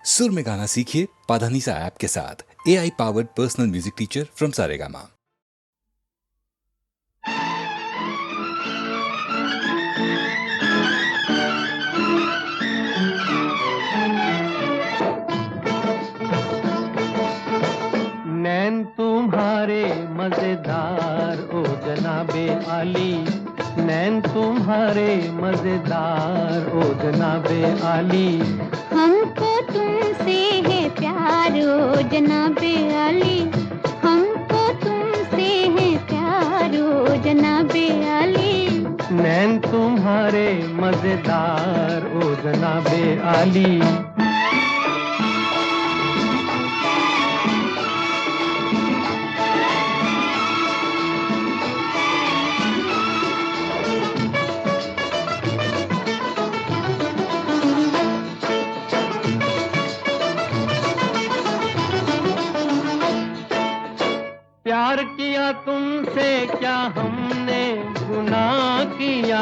सुर में गाना सीखिए पाधानीसा ऐप के साथ। AI powered personal music teacher from Saregama. नैन तुम्हारे मजेदार ओ जनाबे आली, नैन तुम्हारे मजेदार ओ जनाबे आली। हमको तुमसे है प्यार ओ जनाबे आली, हमको तुमसे है प्यार ओ जनाबे आली। नैन तुम्हारे मजेदार ओ जनाबे आली। प्यार किया तुमसे क्या हमने गुनाह किया,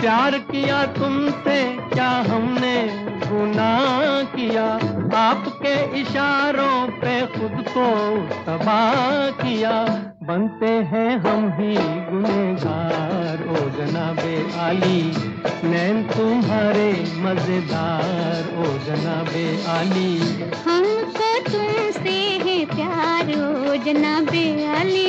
प्यार किया तुमसे क्या हमने गुनाह किया। आपके इशारों पे खुद को तबाह किया, बनते हैं हम ही गुनहगार ओ जनाबे आली। नैन तुम्हारे मजेदार ओ जनाबे आली। हमको तुमसे है प्यार ओ जनाबे आली।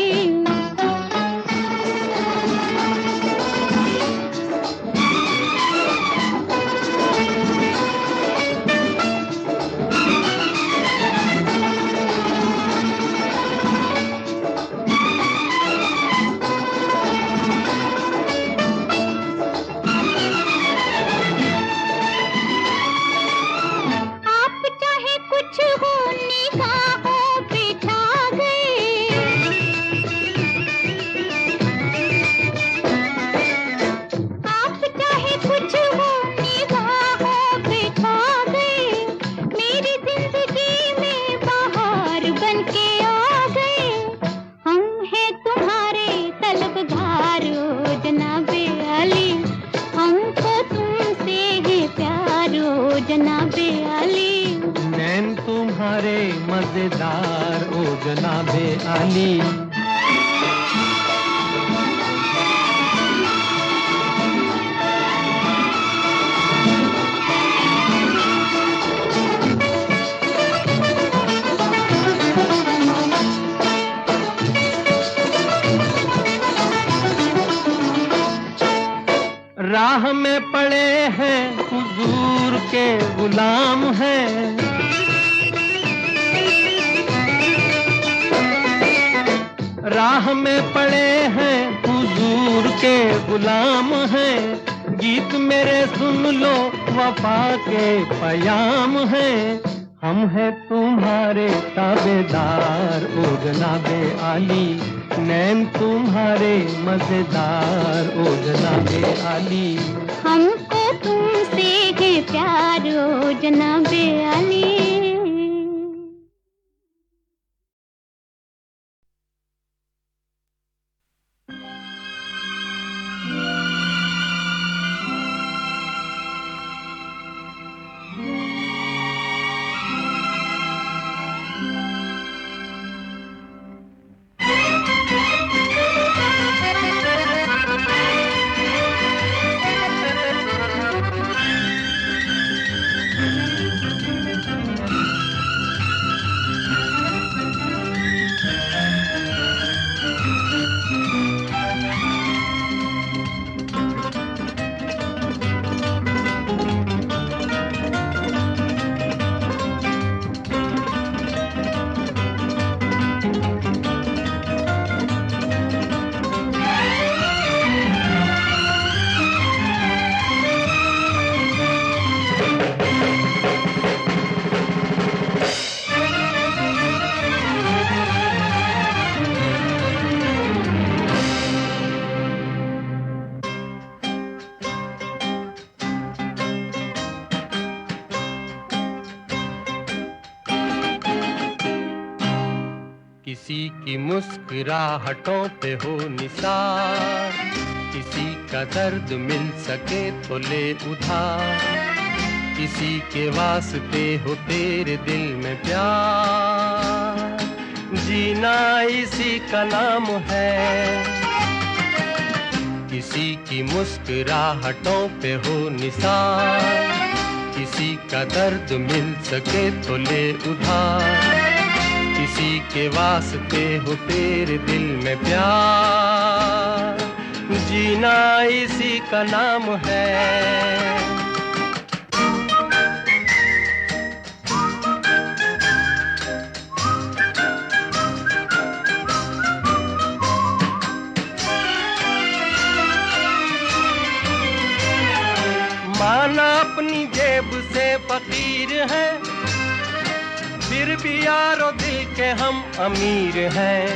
नैन तुम्हारे मजेदार ओ जनाबे आली। राह में पड़े हैं हुजूर के गुलाम हैं, राह में पड़े हैं हुजूर के गुलाम हैं। गीत मेरे सुन लो वफा के पयाम हैं, हम हैं तुम्हारे ताबेदार ओ जनाबे आली। नैन तुम्हारे मजेदार ओ जनाबे आली। हमको तुमसे है प्यार ओ जनाबे आली। की मुस्कुराहटों पे हो निसार, किसी का दर्द मिल सके तो ले उधार, किसी के वास्ते हो तेरे दिल में प्यार, जीना इसी का नाम है। किसी की मुस्कुराहटों पे हो निसार, किसी का दर्द मिल सके तो ले उधार, किसी के वास्ते हो तेरे दिल में प्यार, जीना इसी का नाम है। माना अपनी जेब से फकीर है, फिर भी यारो दिल के हम अमीर हैं।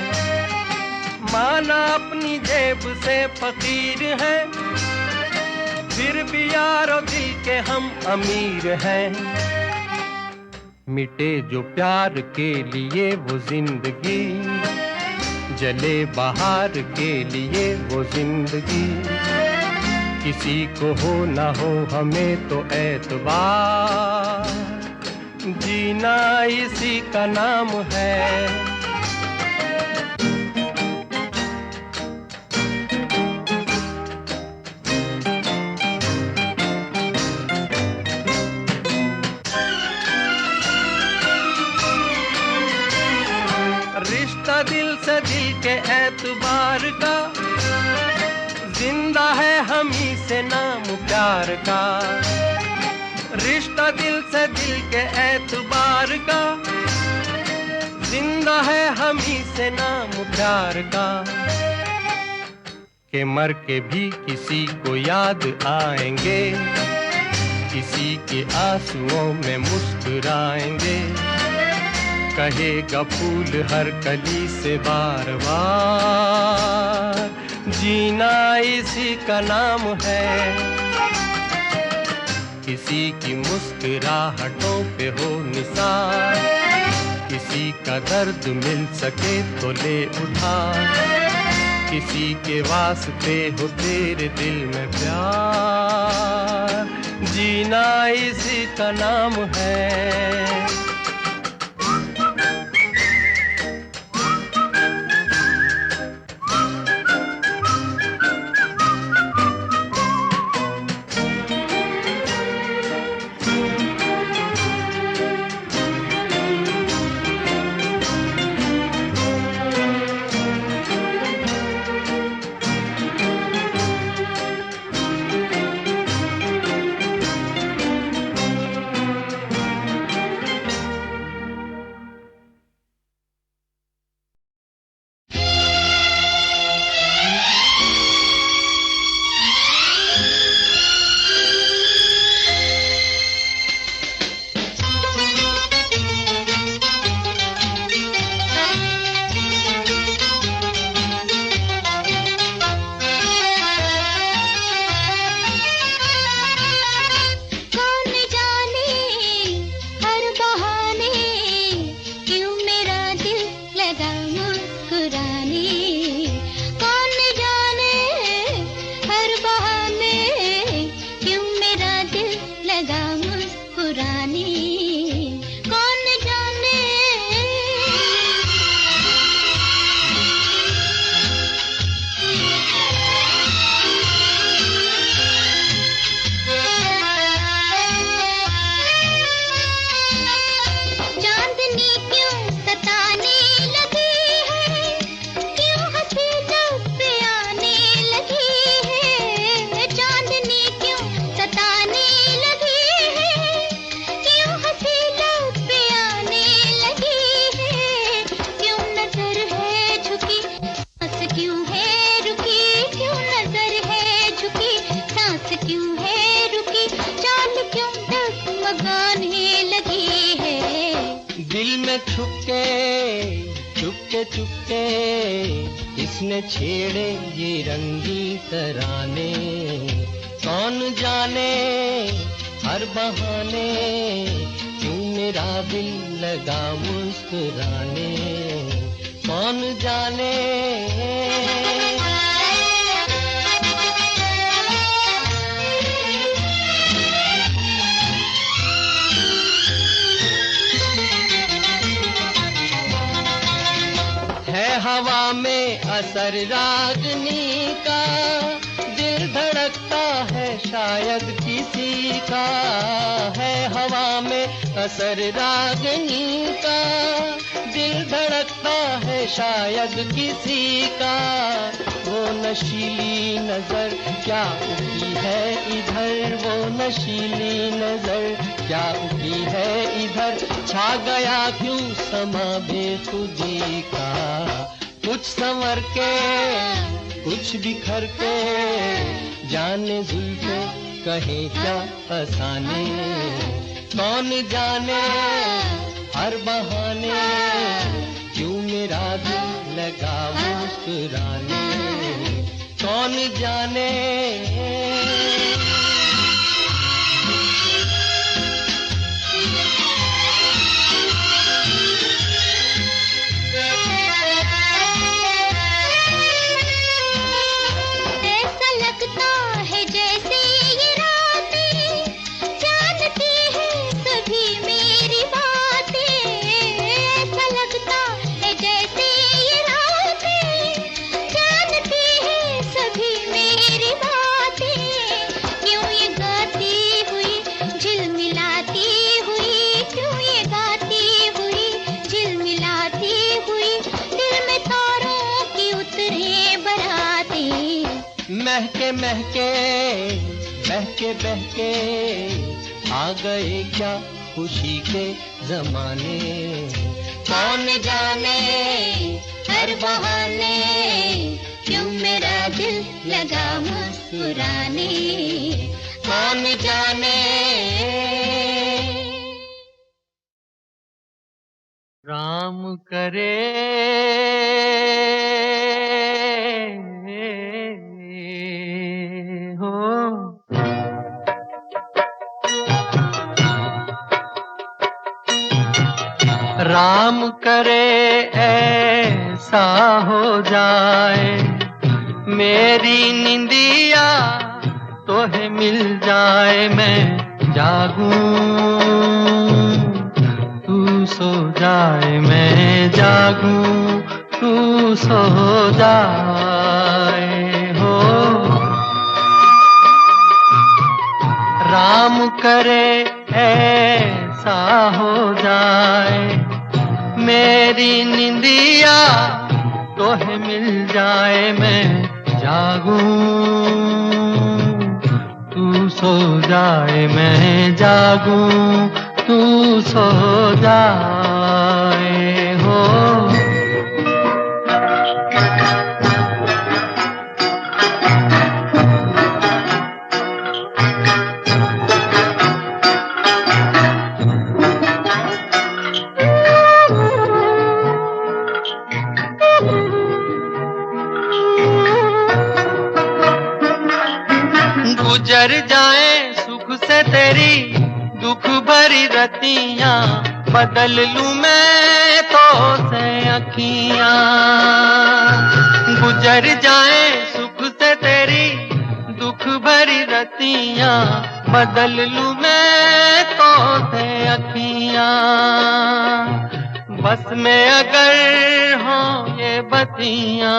माना अपनी जेब से फकीर है, फिर भी यारो दिल के हम अमीर हैं। मिटे जो प्यार के लिए वो जिंदगी, जले बाहर के लिए वो जिंदगी, किसी को हो ना हो हमें तो एतबार, जीना इसी का नाम है। रिश्ता दिल से दिल के एतबार का, जिंदा है हम ही से नाम प्यार का। रिश्ता दिल से दिल के एतबार का, जिंदा है हम ही से नाम प्यार का। के मर के भी किसी को याद आएंगे, किसी के आंसुओं में मुस्कुराएंगे, कहेगा फूल हर कली से बार बार, जीना इसी का नाम है। किसी की मुस्कुराहटों पे हो निसार, किसी का दर्द मिल सके तो ले उधार, किसी के वास्ते हो तेरे दिल में प्यार, जीना इसी का नाम है। चुपके इसने छेड़े ये रंगी तराने, कौन जाने हर बहाने क्यों मेरा दिल लगा मुस्कुराने, कौन कौन जाने। है हवा में असर रागनी का, दिल धड़कता है शायद किसी का। है हवा में असर रागनी का, दिल धड़कता है शायद किसी का। वो नशीली नजर क्या उठी है इधर, वो नशीली नजर क्या उठी है इधर। छा गया क्यों समा बेखुदी का, कुछ संवर के कुछ बिखर के। जाने जुल्फे कहे क्या फसाने, कौन जाने हर बहाने। क्यों मेरा दिल लगा मुस्कुराने, कौन जाने। ऐसा लगता है जैसे ये रातें जानती है सभी मेरी बातें। ऐसा लगता है जैसे ये रातें जानती है सभी मेरी बातें। क्यों ये गाती हुई झिलमिलाती हुई, क्यों ये गाती हुई झिलमिलाती हुई। दिल में तारों की उतरे बराती, महके महके बहके बहके आ गए क्या खुशी के जमाने। कौन जाने हर बहाने, क्यों मेरा दिल लगा मुस्कुराने, कौन जाने। राम करे राम करे ऐसा हो जाए, मेरी निंदिया तोहे मिल जाए। मैं जागूं तू सो जाए, मैं जागूं तू सो जाए हो। राम करे ऐसा हो जाए, मेरी निंदिया तोहे मिल जाए। मैं जागूं तू सो जाए, मैं जागूं तू सो जाए हो। गुजर जाए सुख से तेरी दुख भरी रतियां, बदल लूं मैं तो से अखियां। गुजर जाए सुख से तेरी दुख भरी रतियां, बदल लूं मैं तो से अखियां। बस में अगर हो ये बतियां,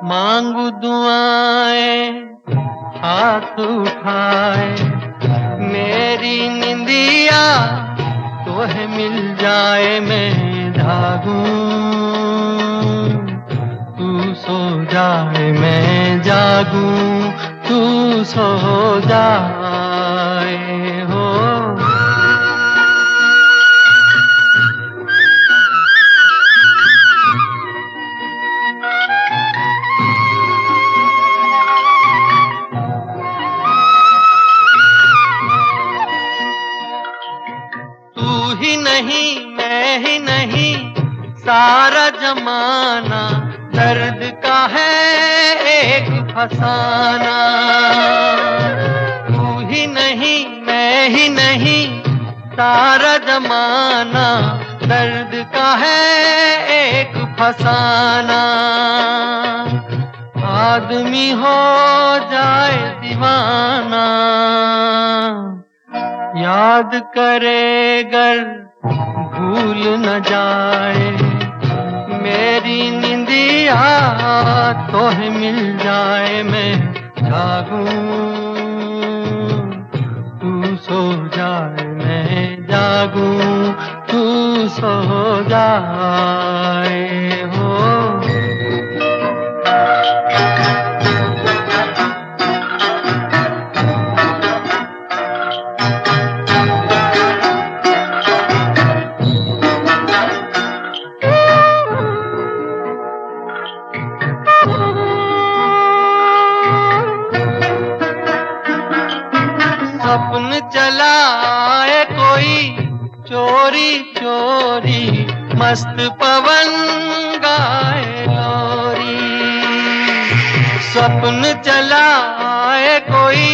मांगू दुआएं हाथ उठाए। मेरी निंदिया तोहे मिल जाए, मैं जागूं तू सो जाए, मैं जागूं तू सो जाए हो। ही नहीं मैं ही नहीं सारा जमाना, दर्द का है एक फसाना। तू ही नहीं मैं ही नहीं सारा जमाना, दर्द का है फसाना, आदमी हो जाए दीवाना, याद करे गर भूल न जाए, मेरी निंदिया तो है मिल जाए, मैं जागूं तू सो जाए, मैं जागूं तू सो जाए हो। सपन चलाए कोई चोरी चोरी, मस्त पवन गाए लोरी। सपन चलाए कोई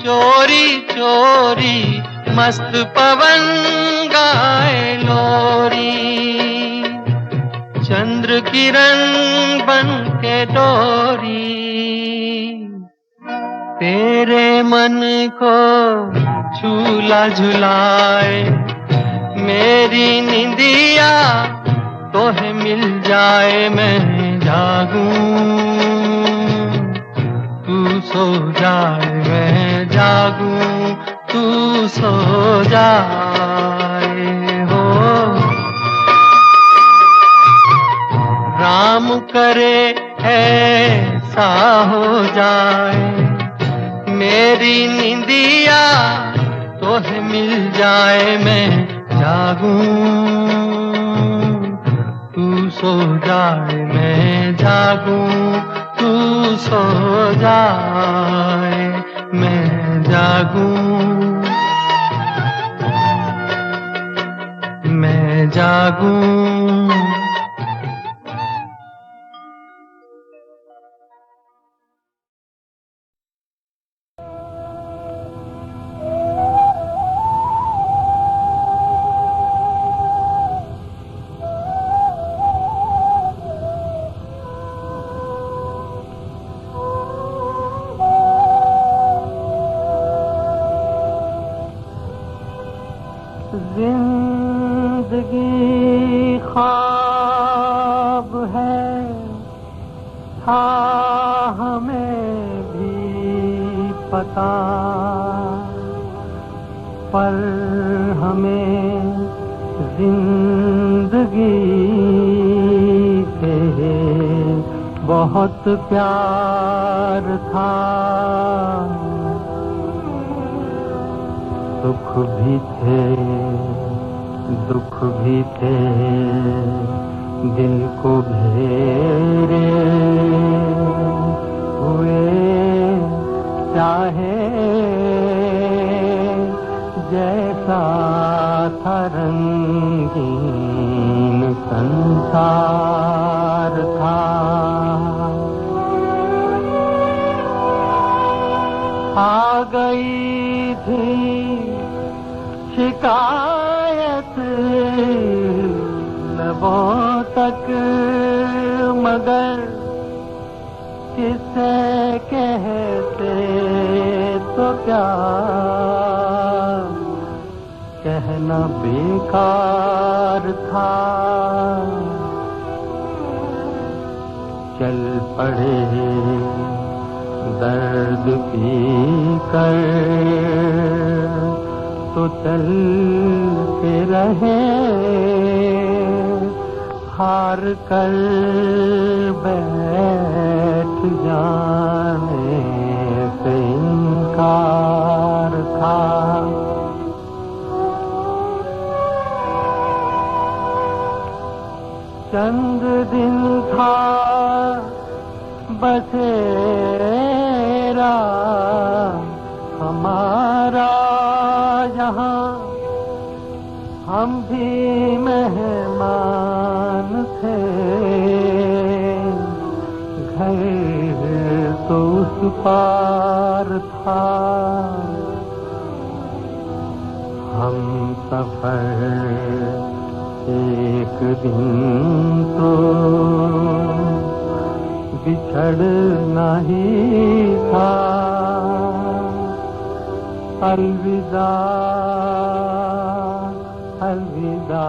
चोरी चोरी, मस्त पवन गाए लोरी। चंद्र किरण बन के डोरी, तेरे मन को झूला झुलाए, मेरी निंदिया तो है मिल जाए, मैं जागूं तू सो जाए, मैं जागूं तू सो जाए हो। राम करे ऐसा हो जाए, मेरी निंदिया तो है मिल जाए, मैं जागूं तू सो जाए, मैं जागूं तू सो जाए, मैं जागूं मैं जागूं। जिंदगी ख्वाब है, था हमें भी पता, पर हमें जिंदगी से बहुत प्यार था। सुख भी थे दुख भी थे, दिल को घेरे हुए, चाहे जैसा था रंगीन संसार था। आ गई थी शिकायत लबों तक, मगर किससे कहते तो क्या, कहना बेकार था। चल पड़े दर्द पी कर, तो चल के रहे, हार कर बैठ जाने से इनकार था। चंद दिन था बसेरा हमारा यहाँ, हम भी मेहमान थे, घर तो उस पार था। हम सफर एक दिन तो बिछड़ना ही था। अलविदा अलविदा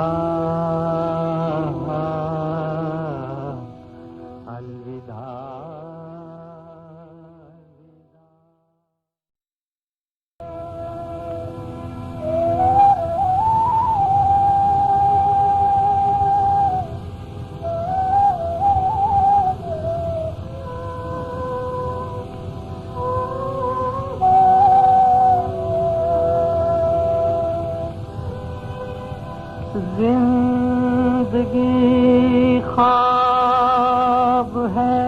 अलविदा। जिंदगी ख्वाब है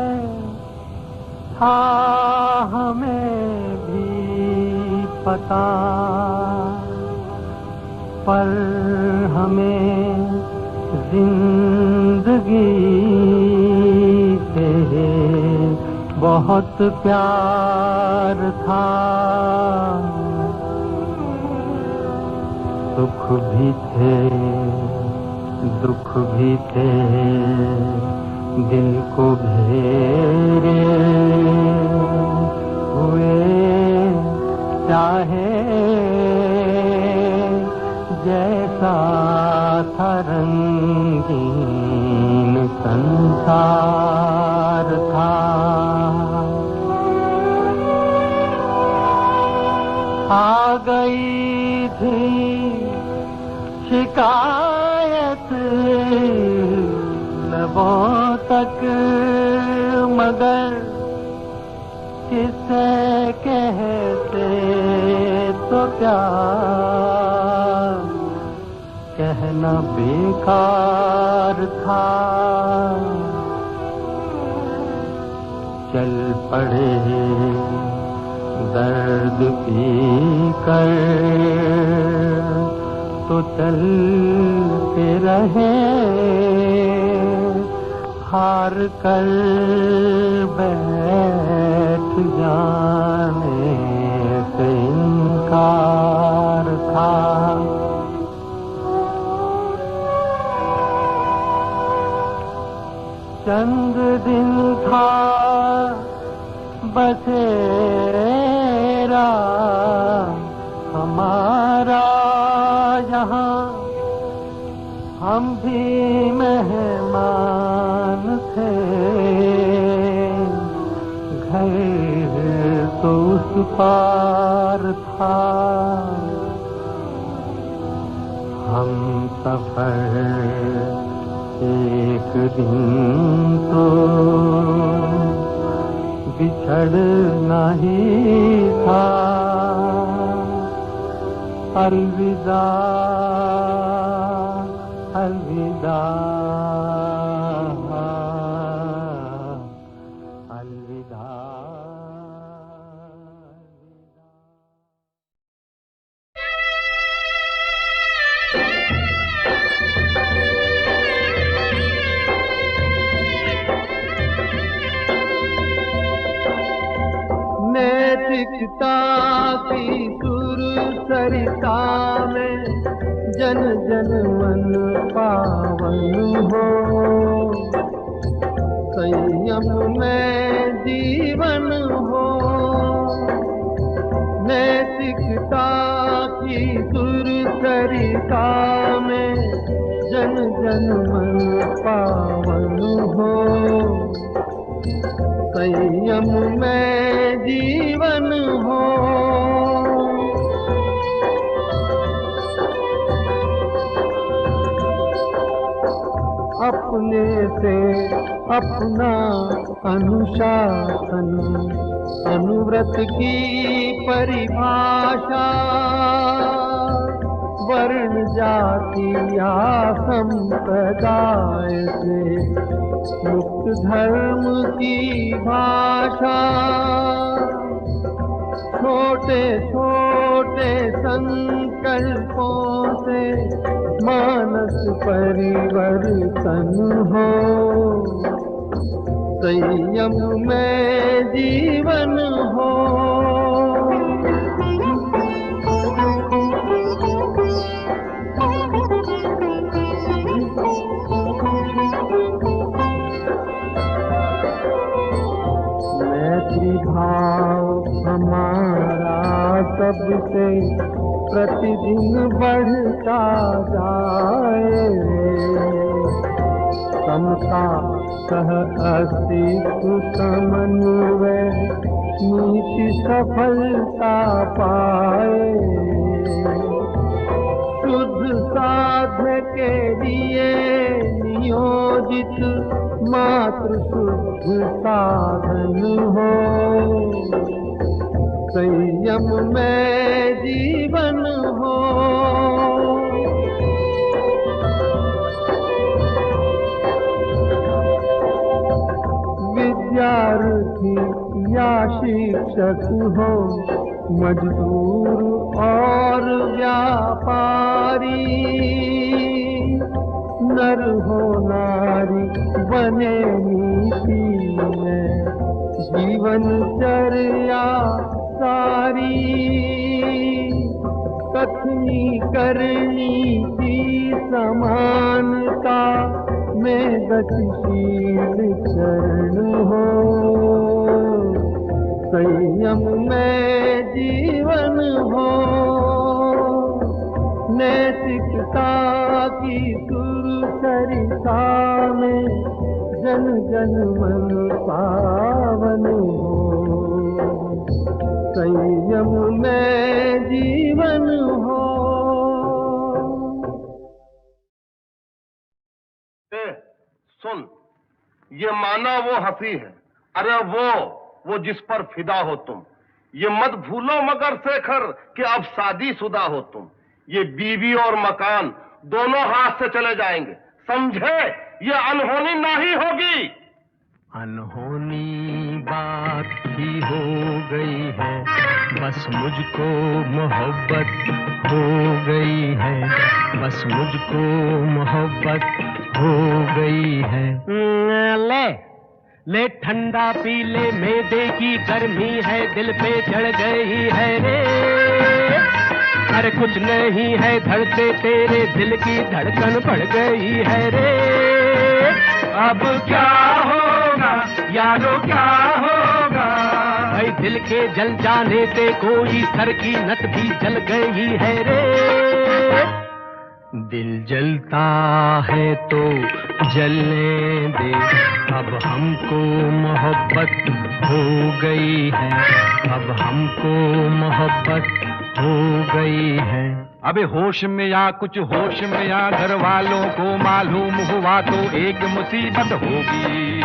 था हमें भी पता, पर हमें जिंदगी से बहुत प्यार था। सुख भी थे दुख भी थे दिल को घेरे हुए, चाहे जैसा था रंगीन संसार था। आ गई थी शिकायत लबों तक, मगर किसे कहते तो क्या, कहना बेकार था। चल पड़े दर्द पी कर तो चलते रहे, हार कर बैठ जाने से इनकार था। चंद दिन था बसेरा हमारा यहाँ, हम भी मेहमान थे। घर तो उस पार था, हम सफर एक दिन तो बिछड़ना ही था। अलविदा अलविदा अलविदा। नैतिकता की सुर सरिता में जन जन मन पावन हो, संयम में जीवन हो। नैतिकता की सुर सरिता में जन जन मन पावन हो, संयम में जीवन हो। अपने से अपना अनुशासन, अनुव्रत की परिभाषा, वर्ण जाति या संप्रदाय से मुक्त धर्म की भाषा। छोटे छोटे संकल्पों से मानस परिवर्तन हो, संयम में जीवन हो। सबसे प्रतिदिन बढ़ता जाए। समता सह अस्तित्व समन्वय नीति सफलता पाए। शुद्ध साध्य के लिए नियोजित मात्र शुद्ध साधन हो। संयम में जीवन हो। विद्यार्थी या शिक्षक हो, मजदूर और व्यापारी, नर हो नारी बने नीति में जीवन चर्या सारी। कथनी करनी की समानता में गतिशील चरण हो। संयम में जीवन हो। नैतिकता की सुरसरिता में जन जन मन पावन हो। संयम में जीवन हो। सुन, ये माना वो हंसी है, अरे वो जिस पर फिदा हो तुम। ये मत भूलो मगर शेखर कि अब शादीशुदा हो तुम। ये बीवी और मकान दोनों हाथ से चले जाएंगे, समझे? ये अनहोनी नहीं होगी। अनहोनी बात ही हो गई है, बस मुझको मोहब्बत हो गई है। बस मुझको मोहब्बत हो गई है। ले ठंडा पी ले, मैदे की गर्मी है दिल पे चढ़ गई है रे। अरे कुछ नहीं है धड़के तेरे दिल की धड़कन बढ़ गई है रे। अब क्या होगा यारो क्या होगा? भाई दिल के जल जाने से कोई सर की नस भी जल गई है रे। दिल जलता है तो जलने दे, अब हमको मोहब्बत हो गई है। अब हमको मोहब्बत हो गई है। अबे होश में या कुछ होश में या, घर वालों को मालूम हुआ तो एक मुसीबत होगी।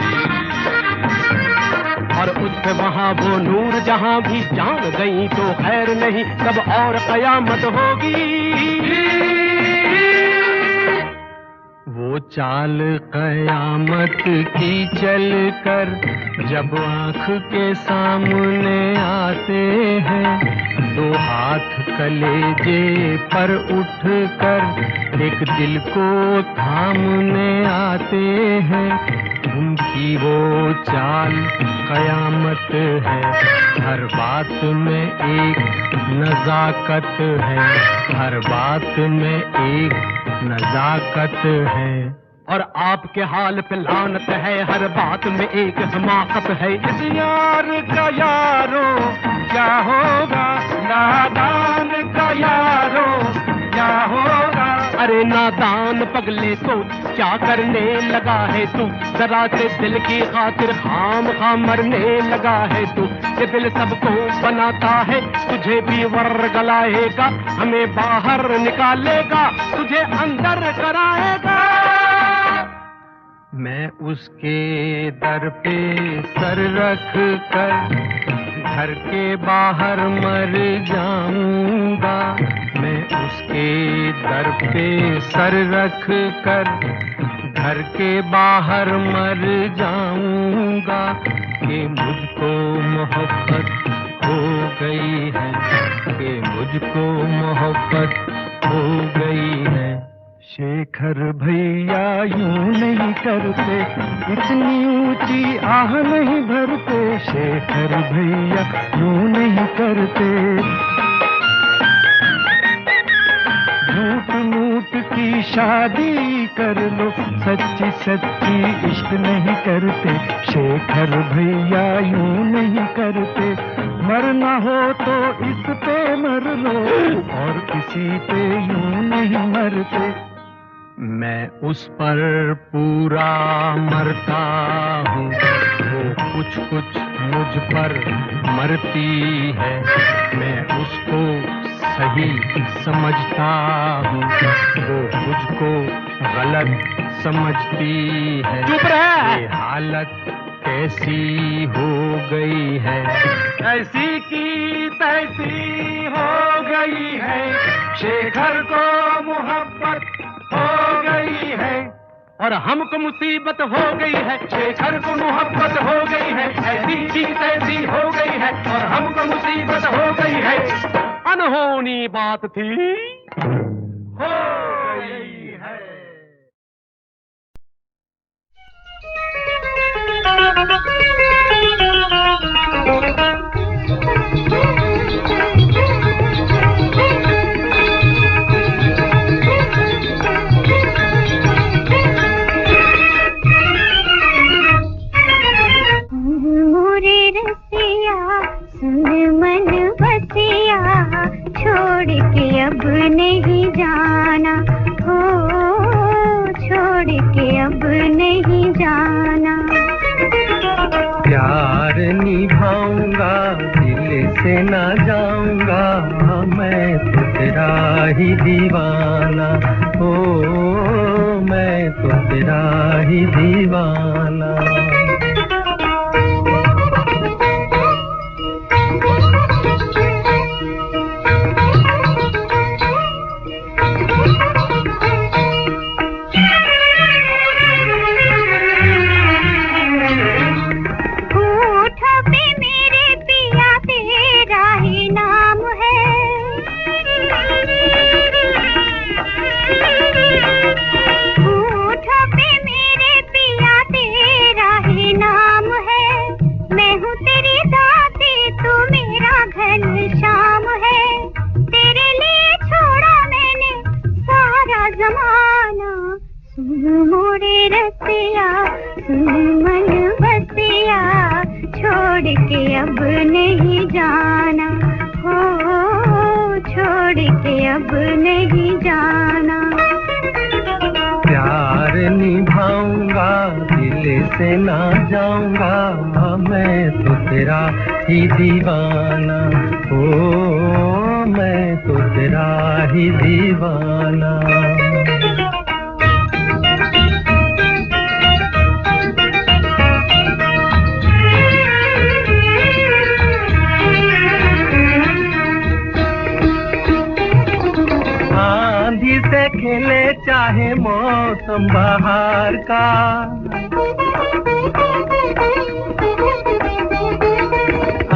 और उस पे वहाँ वो नूर जहाँ भी जान गई तो खैर नहीं, तब और कयामत होगी। वो चाल कयामत की चल कर जब आँख के सामने आते हैं, दो हाथ कलेजे पर उठ कर एक दिल को थामने आते हैं। उनकी वो चाल कयामत है, हर बात में एक नजाकत है। हर बात में एक नजाकत है। और आपके हाल पे लानत है, हर बात में एक हमाकत है। इस यार का यारो क्या होगा? नादान का यारो क्या होगा? अरे नादान पगले तो क्या करने लगा है तू? जरा से दिल की खातिर खाम खाम मरने लगा है तू। ये दिल सबको बनाता है, तुझे भी वर्गलाएगा, हमें बाहर निकालेगा, तुझे अंदर कराएगा। मैं उसके दर पे सर रख कर घर के बाहर मर जाऊंगा। मैं उसके दर पे सर रख कर घर के बाहर मर जाऊंगा कि मुझको मोहब्बत हो गई है। कि मुझको मोहब्बत हो गई है। शेखर भैया यूं नहीं करते, इतनी ऊंची आह नहीं भरते। शेखर भैया यूं नहीं करते। झूठ मूठ की शादी कर लो, सच्ची सच्ची इश्क नहीं करते। शेखर भैया यूं नहीं करते। मरना हो तो इस पे मर लो और किसी पे यूं नहीं मरते। मैं उस पर पूरा मरता हूँ, वो कुछ कुछ मुझ पर मरती है। मैं उसको सही समझता हूँ, वो मुझको गलत समझती है। चुप रह! ये हालत कैसी हो गई है, ऐसी की तैसी हो गई है। शेखर को मोहब्बत हो गई है और हमको मुसीबत हो गई है। शेखर को मोहब्बत हो गई है, ऐसी की तैसी हो गई है और हमको मुसीबत हो गई है। अनहोनी बात थी, हो गई है। मोरे रसिया सुन मन बसिया, छोड़ के अब नहीं जाना हो, छोड़ के अब नहीं जाना। प्यार निभाऊंगा, दिल से ना जाऊंगा, मैं तो तेरा ही दीवाना हो, मैं तो तेरा ही दीवाना। दीवाना हो, मैं तो तेरा ही दीवाना। आंधी से खेले चाहे मौसम बहार का,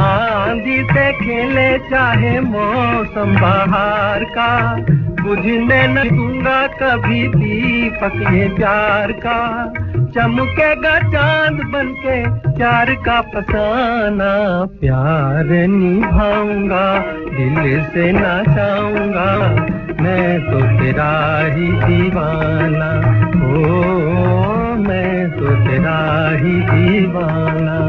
आंधी से खेले चाहे मौसम बहार का, बुझने न दूंगा कभी दीपक ये प्यार का। चमकेगा चांद बनके प्यार का फसाना, प्यार निभाऊंगा, दिल से ना चाहूंगा, मैं तो तेरा ही दीवाना हो, मैं तो तेरा ही दीवाना।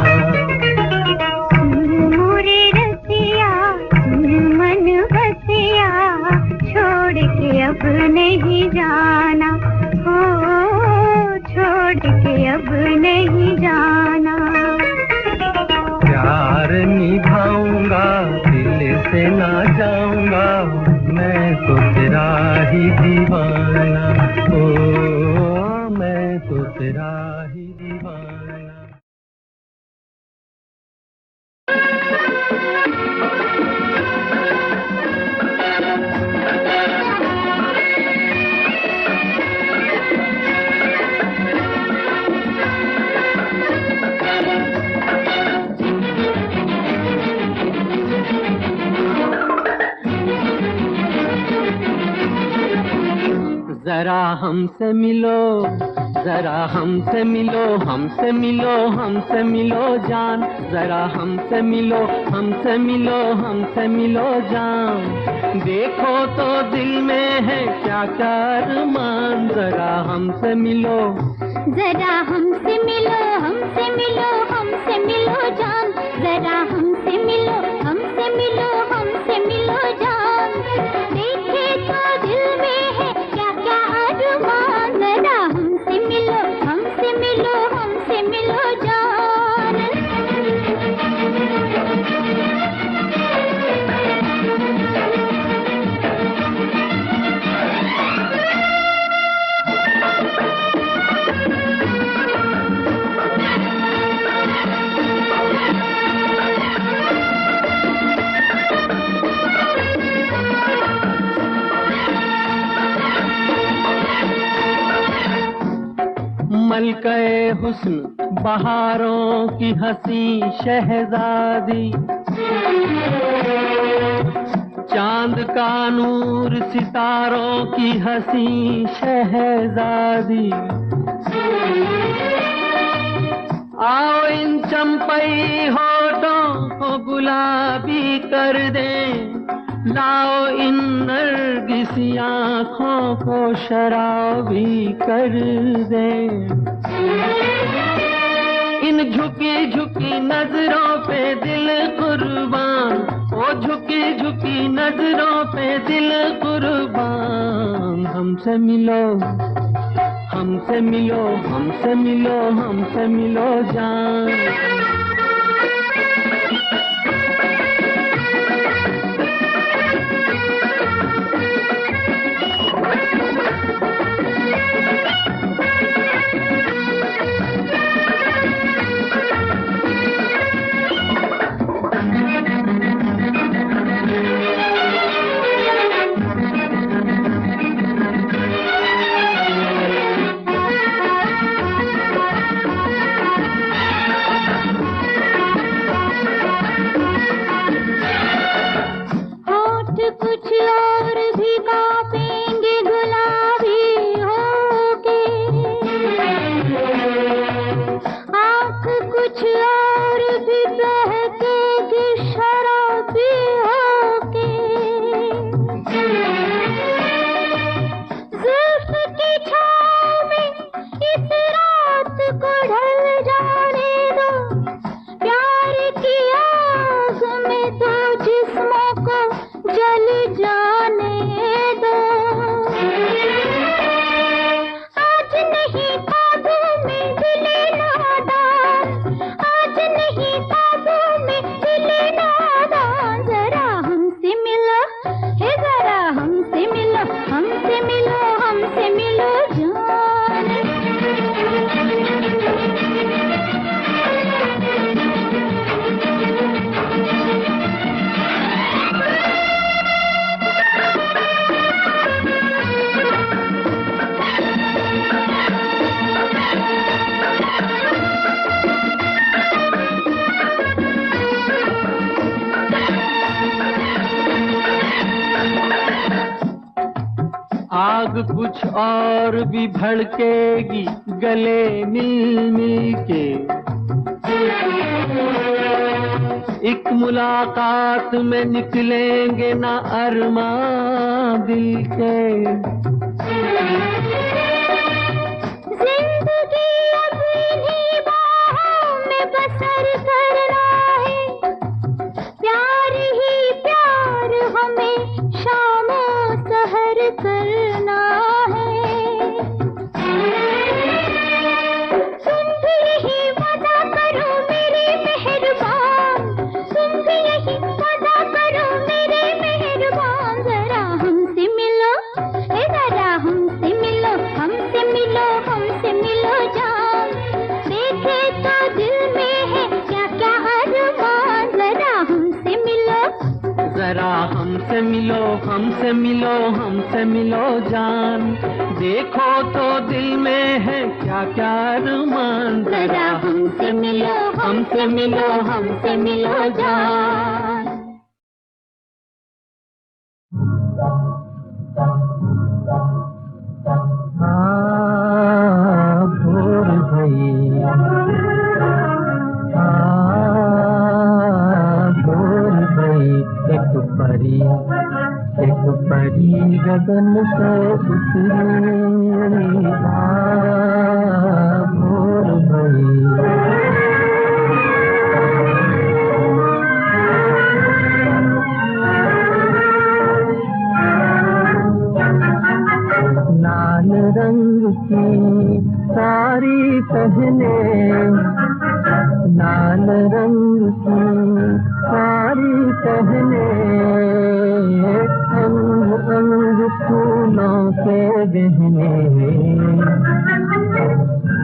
अब नहीं जाना हो, छोड़ के अब नहीं जाना। प्यार निभाऊंगा, दिल से ना जाऊंगा, मैं तो तेरा ही दीवाना हो, मैं तो तेरा ही दीवाना। जरा हमसे मिलो, जरा हमसे मिलो, हमसे मिलो, हमसे मिलो जान। जरा हमसे मिलो, हमसे मिलो, हमसे मिलो जान। देखो तो दिल में है क्या क्या अरमान। जरा हमसे मिलो, जरा हमसे मिलो, हमसे मिलो, हमसे मिलो जान। जरा हमसे मिलो, हम मिलो हमसे मिलो जान, देखे तो दिल में है क्या क्या अरमान, जरा हमसे मिलो हमसे मिलो हमसे मिलो जान। मलके हुस्न बहारों की हंसी शहजादी, चांद का नूर सितारों की हंसी शहजादी। आओ इन चंपई होठों को गुलाबी कर दें, लाओ इन नरगिसी आँखों को शराबी कर दे। इन झुकी झुकी नजरों पे दिल कुर्बान, ओ झुकी झुकी नजरों पे दिल कुर्बान। हमसे मिलो हमसे मिलो हमसे मिलो हमसे मिलो जान। कुछ और भी कांपेंगे गुलाबी होके, आँख कुछ और भी बहकेगी शराबी होके। जुल्फ की छाँव में इस रात को ढल जाने दो, प्यार की आग में तो जिस्मों को जल जाने दो। आज नहीं ख्वाबों में दिले नादान, आज नहीं ख्वाबों में दिले नादान। जरा हमसे मिलो हे जरा हमसे मिलो हमसे मिलो हमसे मिलो जान। आग कुछ और भी भड़केगी गले मिल मिल के, एक मुलाकात में निकलेंगे ना अरमान दिल के। जिंदगी अब इन्हीं बाहों में बसर करना है, प्यार ही प्यार हमें शामों सहर करना है। तुम भी यही वादा करो मेरे मेहरबान, तुम भी यही वादा करो मेरे मेहरबान। जरा हमसे मिलो हे जरा हमसे मिलो हमसे मिलो हमसे मिलो जान, देखे तो दिल में है क्या क्या अरमान। जरा हमसे मिलो जरा हमसे मिलो हमसे मिलो हमसे मिलो जान, देखो तो दिल में है क्या क्या अरमान। जरा हमसे मिलो हमसे मिलो हमसे मिलो जान। भोर भई भोर भई, एक परी गगन से उतरी। भोर भई पहने लाल रंग की साड़ी पहने अंग अंग फूलों से गहने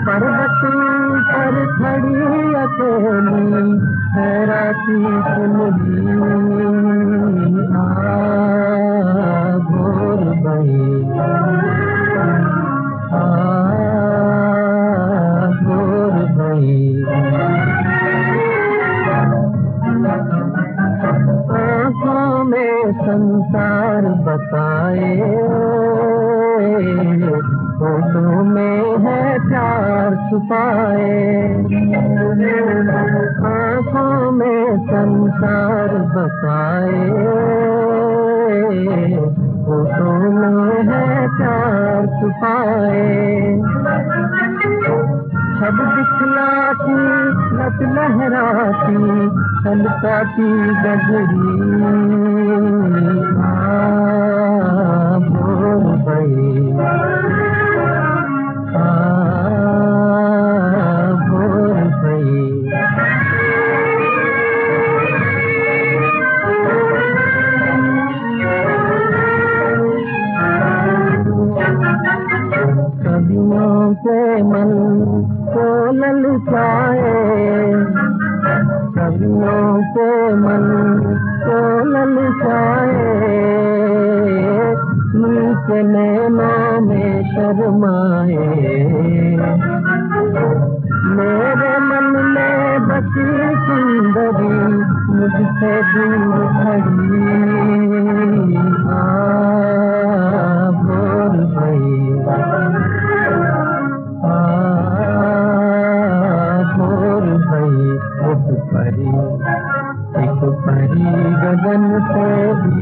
पर्वत पर खड़ी अकेली हैराती सुनली भोर भई भोर भई आँखों में संसार बताए फोटो में है प्यार छुपाए आँखों में संसार बताए फोटो में है प्यार छुपाए छब दिखलाती लत लहराती छलकाती गजरी भोर भई भोर भई कवियों के मन को ललचाए कवियों के मन को ललचाए नीचे नैनों में शर्माए मेरे मन में बसी सुंदरी मुझसे दूर खड़ी भोर भई भोर भई एक परी गगन से भी